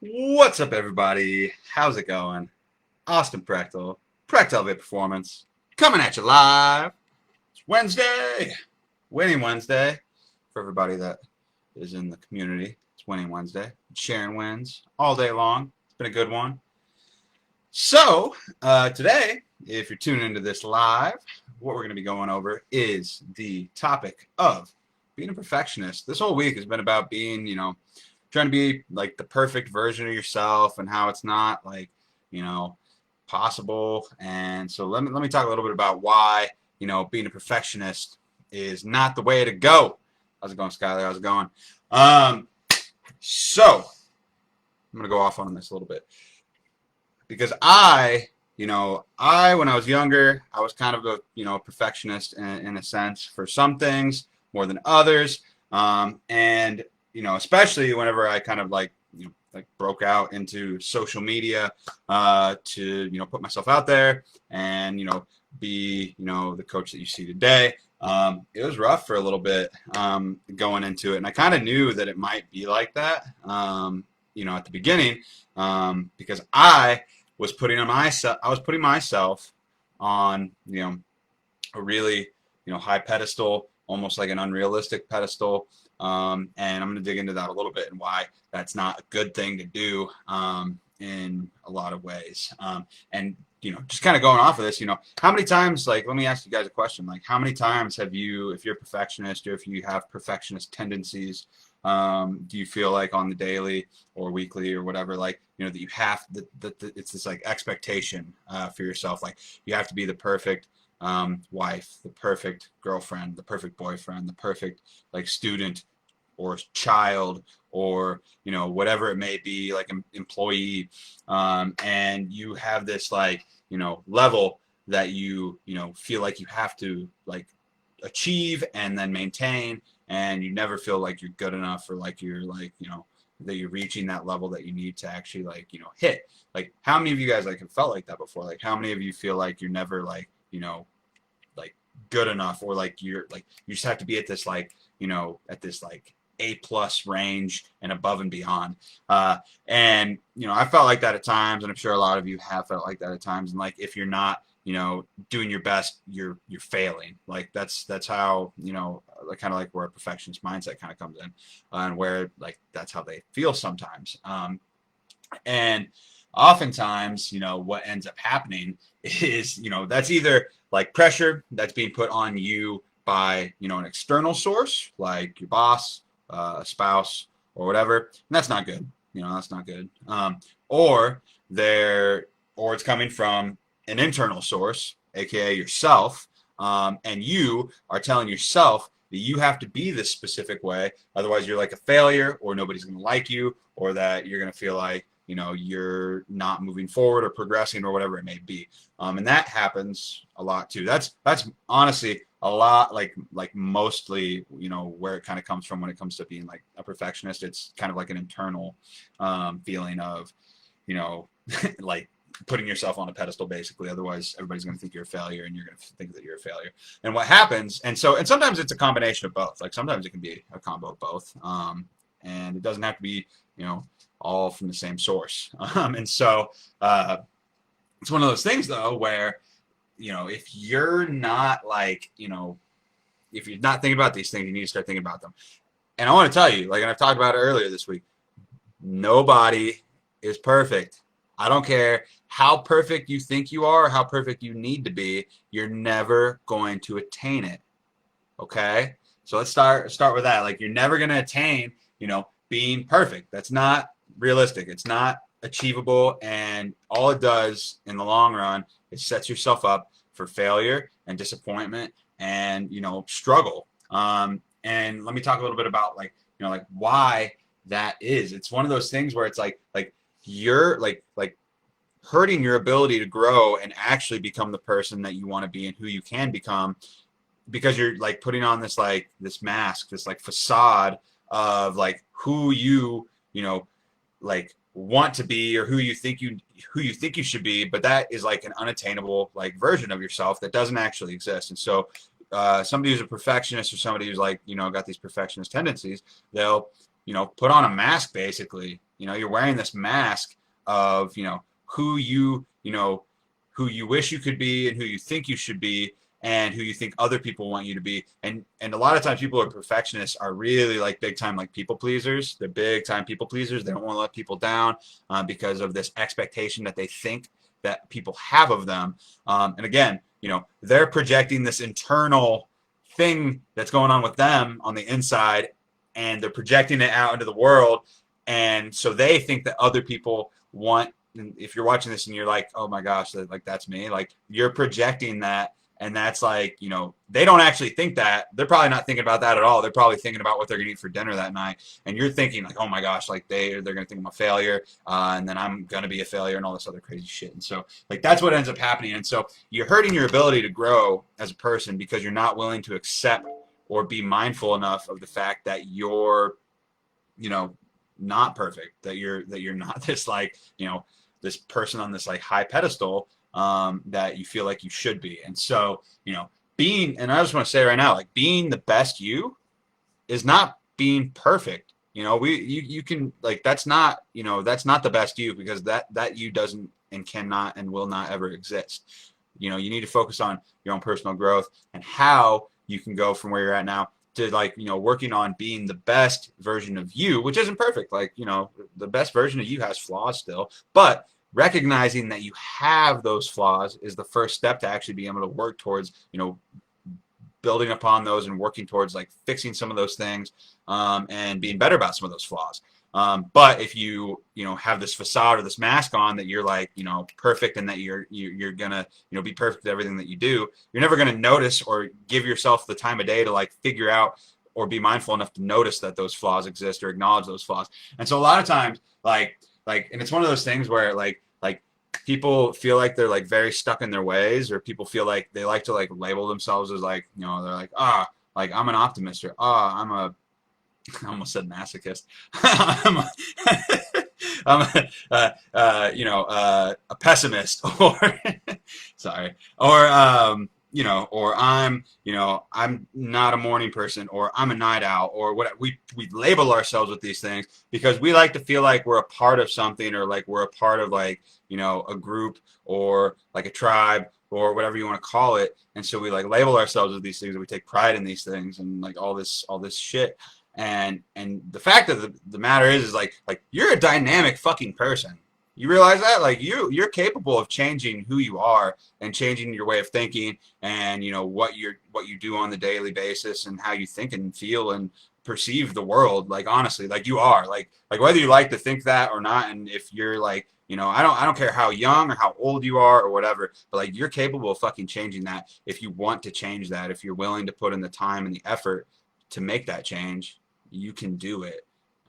What's up, everybody? How's it going? Austin Practal, Elevate Performance, coming at you live. It's Wednesday, Winning Wednesday. For everybody that is in the community, it's Winning Wednesday. Sharing wins all day long. It's been a good one. So, today, if you're tuning into this live, what we're going to be going over is the topic of being a perfectionist. This whole week has been about being, trying to be like the perfect version of yourself and how it's not like, possible. And so let me talk a little bit about why, being a perfectionist is not the way to go. How's it going, Skylar? How's it going? So I'm going to go off on this a little bit because when I was younger, I was kind of a, perfectionist in a sense for some things more than others. And especially whenever I kind of like broke out into social media to put myself out there and be the coach that you see today. It was rough for a little bit going into it, and I kind of knew that it might be like that at the beginning because I was putting myself on a really high pedestal, almost like an unrealistic pedestal. And I'm going to dig into that a little bit and why that's not a good thing to do in a lot of ways. And just kind of going off of this, how many times, like, let me ask you guys a question, like, how many times have you, if you're a perfectionist or if you have perfectionist tendencies, do you feel like on the daily or weekly or whatever, like, that you have that it's this like expectation for yourself, like you have to be the perfect wife, the perfect girlfriend, the perfect boyfriend, the perfect like student or child or whatever it may be, like an employee, and you have this like level that you feel like you have to like achieve and then maintain, and you never feel like you're good enough or like you're like that you're reaching that level that you need to actually like hit. Like, how many of you guys like have felt like that before? Like, how many of you feel like you're never like like good enough, or like you're like you just have to be at this like at this like A+ range and above and beyond? And I felt like that at times, and I'm sure a lot of you have felt like that at times. And like, if you're not doing your best, you're failing. Like that's how like kind of like where a perfectionist mindset kind of comes in, and where like that's how they feel sometimes. And oftentimes, what ends up happening is, that's either like pressure that's being put on you by, an external source, like your boss, a spouse, or whatever. And that's not good. That's not good. Or or it's coming from an internal source, aka yourself, and you are telling yourself that you have to be this specific way, otherwise you're like a failure, or nobody's going to like you, or that you're going to feel like you're not moving forward or progressing or whatever it may be. And that happens a lot too. That's honestly a lot like mostly where it kind of comes from when it comes to being like a perfectionist. It's kind of like an internal feeling of like putting yourself on a pedestal, basically. Otherwise everybody's going to think you're a failure, and you're going to think that you're a failure. And what happens, and sometimes it's a combination of both. Like, sometimes it can be a combo of both, and it doesn't have to be all from the same source. And so it's one of those things though where if you're not like if you're not thinking about these things, you need to start thinking about them. And I want to tell you, like, and I've talked about it earlier this week, nobody is perfect. I don't care how perfect you think you are or how perfect you need to be, you're never going to attain it. Okay? So let's start with that. Like, you're never going to attain, being perfect. That's not realistic. It's not achievable, and all it does in the long run is sets yourself up for failure and disappointment and struggle. And let me talk a little bit about like like why that is. It's one of those things where it's like you're like hurting your ability to grow and actually become the person that you want to be and who you can become, because you're like putting on this like this mask, this like facade of like who you like want to be, or who you think you should be, but that is like an unattainable like version of yourself that doesn't actually exist. And so somebody who's a perfectionist, or somebody who's like got these perfectionist tendencies, they'll put on a mask basically. You're wearing this mask of, who who you wish you could be and who you think you should be and who you think other people want you to be. And a lot of times people who are perfectionists are really like big time like people pleasers. They're big time people pleasers. They don't want to let people down because of this expectation that they think that people have of them. And again, they're projecting this internal thing that's going on with them on the inside, and they're projecting it out into the world. And so they think that other people want, if you're watching this and you're like, oh my gosh, like that's me, like you're projecting that. And that's like, they don't actually think that. They're probably not thinking about that at all. They're probably thinking about what they're going to eat for dinner that night. And you're thinking like, oh my gosh, like they're going to think I'm a failure. And then I'm going to be a failure and all this other crazy shit. And so like, that's what ends up happening. And so you're hurting your ability to grow as a person because you're not willing to accept or be mindful enough of the fact that you're, not perfect, that you're not this like, this person on this like high pedestal that you feel like you should be. And so, and I just want to say right now, like being the best you is not being perfect. You can like, that's not the best you, because that you doesn't and cannot and will not ever exist. You need to focus on your own personal growth and how you can go from where you're at now to like, working on being the best version of you, which isn't perfect. Like, the best version of you has flaws still, but recognizing that you have those flaws is the first step to actually being able to work towards, building upon those and working towards like fixing some of those things and being better about some of those flaws. But if you have this facade or this mask on that you're like, perfect and that you're gonna, be perfect at everything that you do, you're never gonna notice or give yourself the time of day to like figure out or be mindful enough to notice that those flaws exist or acknowledge those flaws. And so a lot of times, like, and it's one of those things where like people feel like they're like very stuck in their ways, or people feel like they like to like label themselves as like, they're like, like I'm an optimist, or I'm a, I almost said masochist. I'm a pessimist, or sorry, or or I'm not a morning person, or I'm a night owl, or what. We label ourselves with these things because we like to feel like we're a part of something, or like we're a part of like a group or like a tribe or whatever you want to call it. And so we like label ourselves with these things, and we take pride in these things and like all this shit. And the fact of the matter is like you're a dynamic fucking person. You realize that? Like you're capable of changing who you are and changing your way of thinking and what you do on the daily basis and how you think and feel and perceive the world. Like honestly, like you are like whether you like to think that or not, and if you're like I don't care how young or how old you are or whatever, but like you're capable of fucking changing that if you want to change that. If you're willing to put in the time and the effort to make that change, you can do it.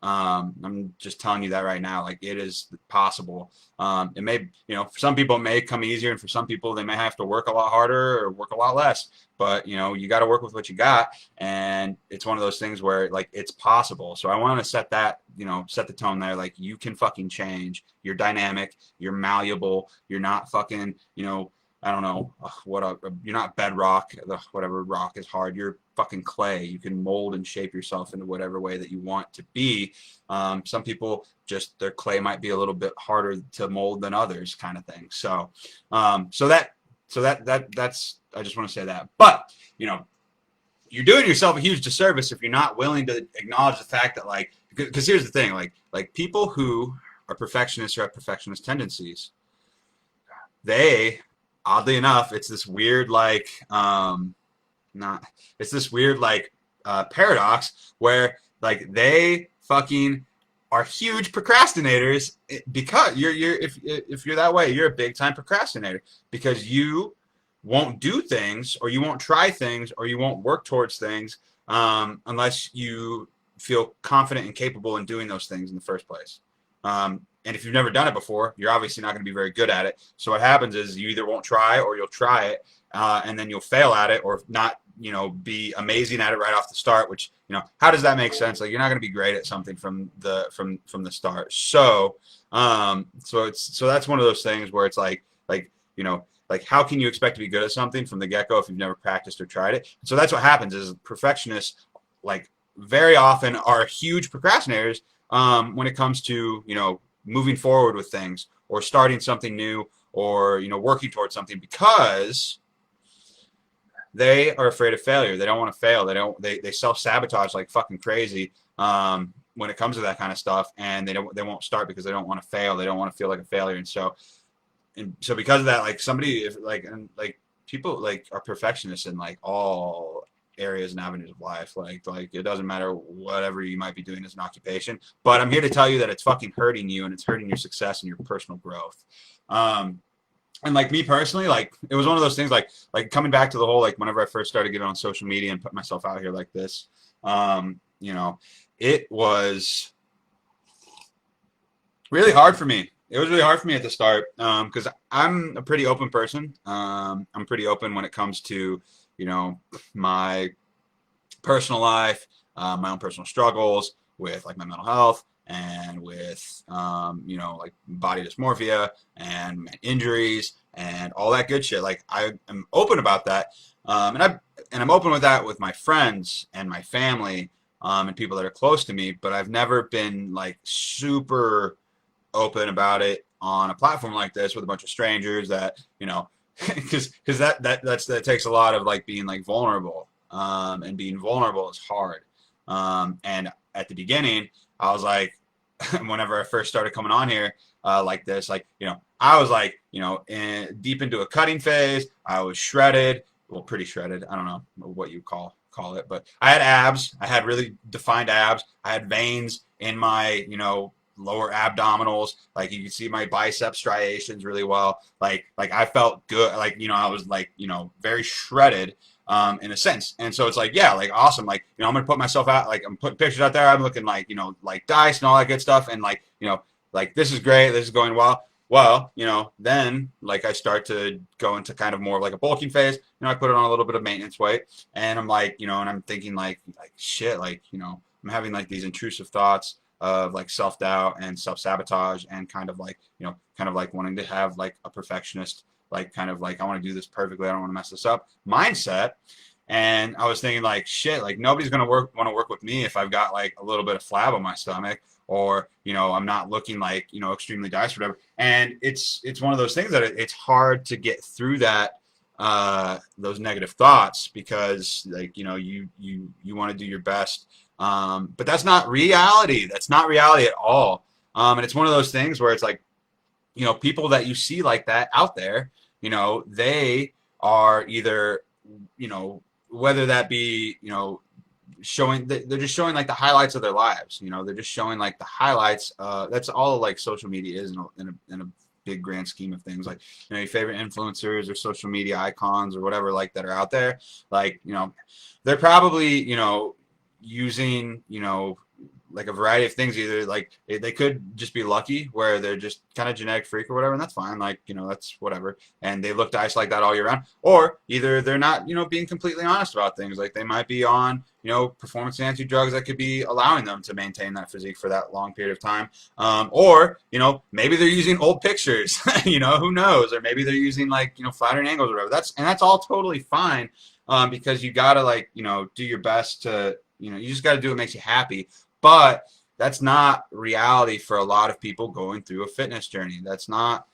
I'm just telling you that right now. Like it is possible. It may, for some people it may come easier, and for some people they may have to work a lot harder or work a lot less. But you got to work with what you got, and it's one of those things where like it's possible. So I want to set that, set the tone there. Like you can fucking change. You're dynamic. You're malleable. You're not fucking, I don't know you're not bedrock. Whatever rock is hard. You're fucking clay. You can mold and shape yourself into whatever way that you want to be. Some people just their clay might be a little bit harder to mold than others, kind of thing. So, that's I just want to say that. But you're doing yourself a huge disservice if you're not willing to acknowledge the fact that like because here's the thing, like people who are perfectionists or have perfectionist tendencies, they oddly enough, it's this weird like paradox where like they fucking are huge procrastinators because if you're that way, you're a big time procrastinator because you won't do things or you won't try things or you won't work towards things unless you feel confident and capable in doing those things in the first place. And if you've never done it before, you're obviously not going to be very good at it. So what happens is you either won't try or you'll try it, and then you'll fail at it or not, be amazing at it right off the start. Which, how does that make sense? Like you're not going to be great at something from the start. So, so that's one of those things where it's like how can you expect to be good at something from the get-go if you've never practiced or tried it? So that's what happens is perfectionists like very often are huge procrastinators when it comes to, moving forward with things or starting something new or, working towards something because they are afraid of failure. They don't want to fail. They self-sabotage like fucking crazy when it comes to that kind of stuff, and they won't start because they don't want to fail. They don't want to feel like a failure. And so because of that, like somebody if like people like are perfectionists in like all areas and avenues of life. Like it doesn't matter whatever you might be doing as an occupation. But I'm here to tell you that it's fucking hurting you and it's hurting your success and your personal growth. And like me personally, like it was one of those things like coming back to the whole like whenever I first started getting on social media and put myself out here like this, it was really hard for me. It was really hard for me at the start because I'm a pretty open person. I'm pretty open when it comes to, my personal life, my own personal struggles with like my mental health and with, like body dysmorphia and injuries and all that good shit. Like I am open about that. And I'm open with that with my friends and my family and people that are close to me, but I've never been like super open about it on a platform like this with a bunch of strangers that because that takes a lot of like being like vulnerable and being vulnerable is hard and at the beginning I was like whenever I first started coming on here like this like I was like deep into a cutting phase. I was shredded, well pretty shredded, I don't know what you call it, but I had abs. I had really defined abs. I had veins in my lower abdominals. Like you can see my bicep striations really well. Like I felt good. Like I was like very shredded in a sense. And so it's like yeah, like awesome. Like I'm gonna put myself out. Like I'm putting pictures out there. I'm looking like like dice and all that good stuff. And like like this is great. This is going well. Well, then like I start to go into kind of more of like a bulking phase. I put it on a little bit of maintenance weight, and I'm like, and I'm thinking like shit, like I'm having like these intrusive thoughts of like self-doubt and self-sabotage and kind of like wanting to have like a perfectionist, like kind of like I want to do this perfectly, I don't want to mess this up mindset. And I was thinking like shit, like nobody's gonna want to work with me if I've got like a little bit of flab on my stomach or I'm not looking like extremely diced or whatever. And it's one of those things that it's hard to get through that those negative thoughts because like you want to do your best. But that's not reality. That's not reality at all. And it's one of those things where it's like, people that you see like that out there, they are either, whether that be, showing, they're just showing like the highlights of their lives. They're just showing like the highlights. That's all like social media is in a big grand scheme of things. Like, your favorite influencers or social media icons or whatever like that are out there. Like, they're probably, using like a variety of things. Either like they could just be lucky where they're just kind of genetic freak or whatever, and that's fine, like that's whatever, and they look nice like that all year round. Or either they're not being completely honest about things, like they might be on performance enhancing drugs that could be allowing them to maintain that physique for that long period of time. Or maybe they're using old pictures, who knows, or maybe they're using like flattering angles or whatever. That's all totally fine, because you gotta like do your best to you just got to do what makes you happy. But that's not reality for a lot of people going through a fitness journey. That's not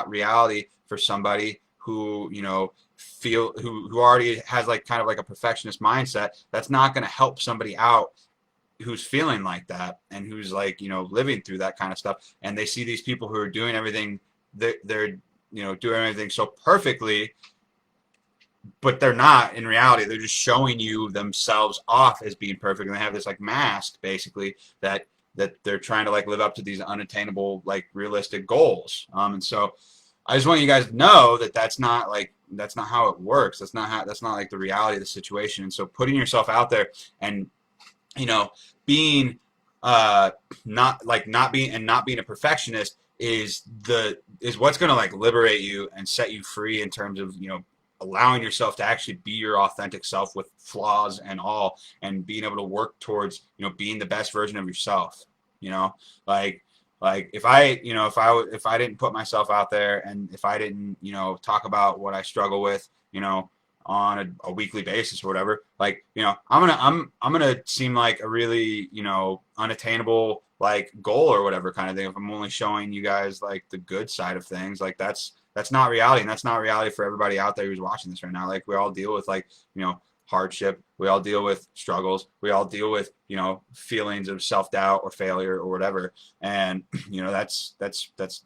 reality for somebody who who already has like kind of like a perfectionist mindset. That's not going to help somebody out who's feeling like that and who's like living through that kind of stuff. And they see these people who are doing everything, they're doing everything so perfectly, but they're not in reality. They're just showing you themselves off as being perfect, and they have this like mask basically that they're trying to like live up to these unattainable like realistic goals. And so I just want you guys to know that that's not how it works. That's not like the reality of the situation. And so putting yourself out there and being not being a perfectionist is what's going to like liberate you and set you free in terms of allowing yourself to actually be your authentic self with flaws and all, and being able to work towards being the best version of yourself. Like if I didn't put myself out there, and if I didn't talk about what I struggle with on a weekly basis or whatever, like, you know, I'm gonna seem like a really, you know, unattainable like goal or whatever kind of thing if I'm only showing you guys like the good side of things. Like that's not reality, and that's not reality for everybody out there who's watching this right now. Like we all deal with like, you know, hardship, we all deal with struggles, we all deal with, you know, feelings of self-doubt or failure or whatever, and you know, that's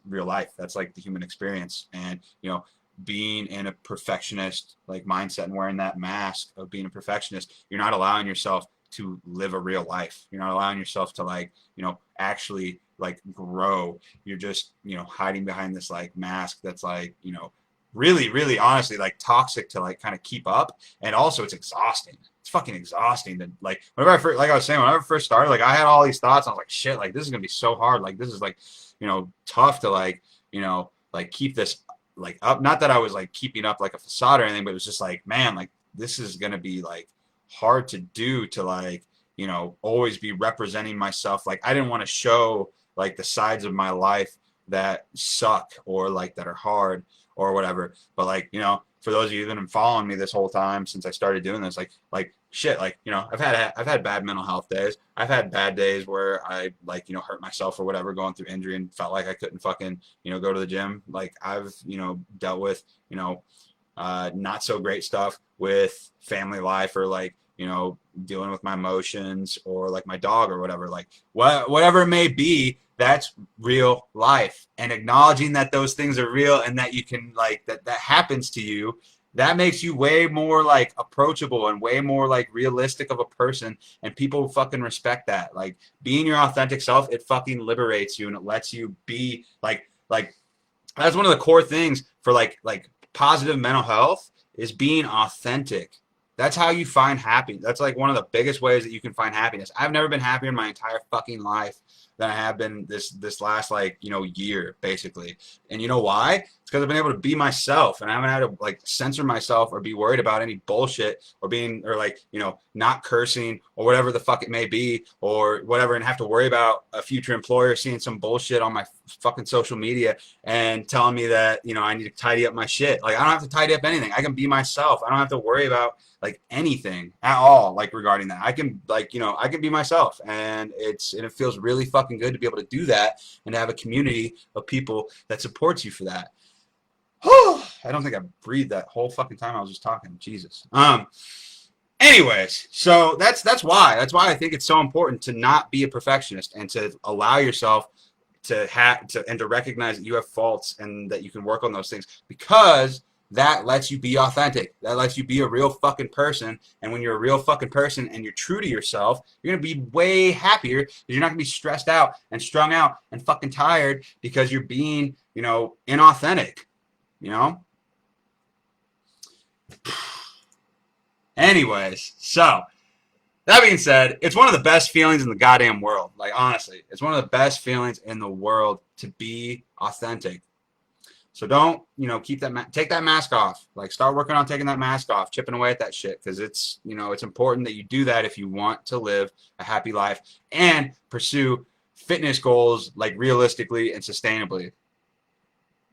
real life. That's like the human experience. And you know, being in a perfectionist like mindset and wearing that mask of being a perfectionist, you're not allowing yourself to live a real life. You're not allowing yourself to like, you know, actually like grow. You're just, you know, hiding behind this like mask that's like, you know, really, really honestly like toxic to like kind of keep up. And also it's exhausting. It's fucking exhausting to like, whenever I first, like I was saying, whenever I first started, like I had all these thoughts. I was like, shit, like this is gonna be so hard. Like this is like, you know, tough to like, you know, like keep this like up. Not that I was like keeping up like a facade or anything, but it was just like, man, like this is gonna be like hard to do, to like, you know, always be representing myself. Like I didn't want to show like the sides of my life that suck or like that are hard or whatever. But like, you know, for those of you that have been following me this whole time since I started doing this, like shit, like, you know, I've had bad mental health days. I've had bad days where I like, you know, hurt myself or whatever, going through injury and felt like I couldn't fucking, you know, go to the gym. Like I've, you know, dealt with, you know, not so great stuff with family life, or like, you know, dealing with my emotions or like my dog or whatever, like whatever it may be. That's real life, and acknowledging that those things are real and that you can like that happens to you, that makes you way more like approachable and way more like realistic of a person, and people fucking respect that. Like being your authentic self, it fucking liberates you, and it lets you be like that's one of the core things for like positive mental health, is being authentic. That's how you find happiness. That's like one of the biggest ways that you can find happiness. I've never been happier in my entire fucking life than I have been this last like, you know, year basically. And you know why? It's because I've been able to be myself, and I haven't had to like censor myself or be worried about any bullshit or being, or like, you know, not cursing or whatever the fuck it may be or whatever, and have to worry about a future employer seeing some bullshit on my fucking social media and telling me that, you know, I need to tidy up my shit. Like I don't have to tidy up anything. I can be myself. I don't have to worry about like anything at all like regarding that. I can like, you know, I can be myself, and it feels really fucking good to be able to do that and to have a community of people that supports you for that. I don't think I breathed that whole fucking time I was just talking. Jesus. Anyways, so that's why I think it's so important to not be a perfectionist and to allow yourself to have to, and to recognize that you have faults and that you can work on those things, because that lets you be authentic. That lets you be a real fucking person. And when you're a real fucking person and you're true to yourself, you're going to be way happier, because you're not going to be stressed out and strung out and fucking tired because you're being, you know, inauthentic, you know? Anyways, so that being said, it's one of the best feelings in the goddamn world. Like, honestly, it's one of the best feelings in the world to be authentic. So don't, you know, take that mask off. Like, start working on taking that mask off, chipping away at that shit, because it's, you know, it's important that you do that if you want to live a happy life and pursue fitness goals like realistically and sustainably.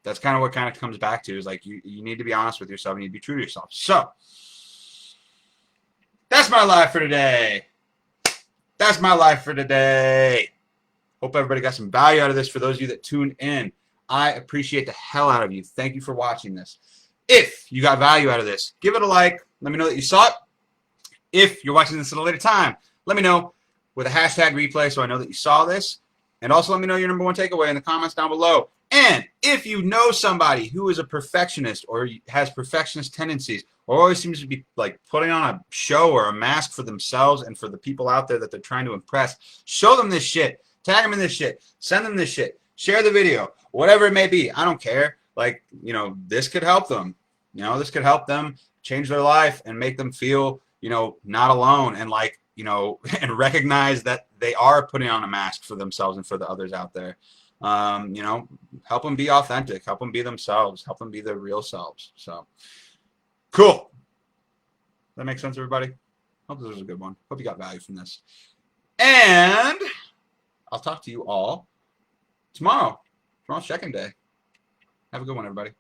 That's kind of what kind of comes back to, is like you need to be honest with yourself, and you need to be true to yourself. So that's my life for today. That's my life for today. Hope everybody got some value out of this. For those of you that tuned in, I appreciate the hell out of you. Thank you for watching this. If you got value out of this, give it a like. Let me know that you saw it. If you're watching this at a later time, let me know with a hashtag replay so I know that you saw this. And also let me know your number one takeaway in the comments down below. And if you know somebody who is a perfectionist or has perfectionist tendencies, or always seems to be like putting on a show or a mask for themselves and for the people out there that they're trying to impress, show them this shit. Tag them in this shit. Send them this shit. Share the video. Whatever it may be. I don't care. Like, you know, this could help them. You know, this could help them change their life and make them feel, you know, not alone, and like, you know, and recognize that they are putting on a mask for themselves and for the others out there. You know, help them be authentic. Help them be themselves. Help them be their real selves. So, cool. That makes sense, everybody? Hope this was a good one. Hope you got value from this. And I'll talk to you all tomorrow. Tomorrow's check-in day. Have a good one, everybody.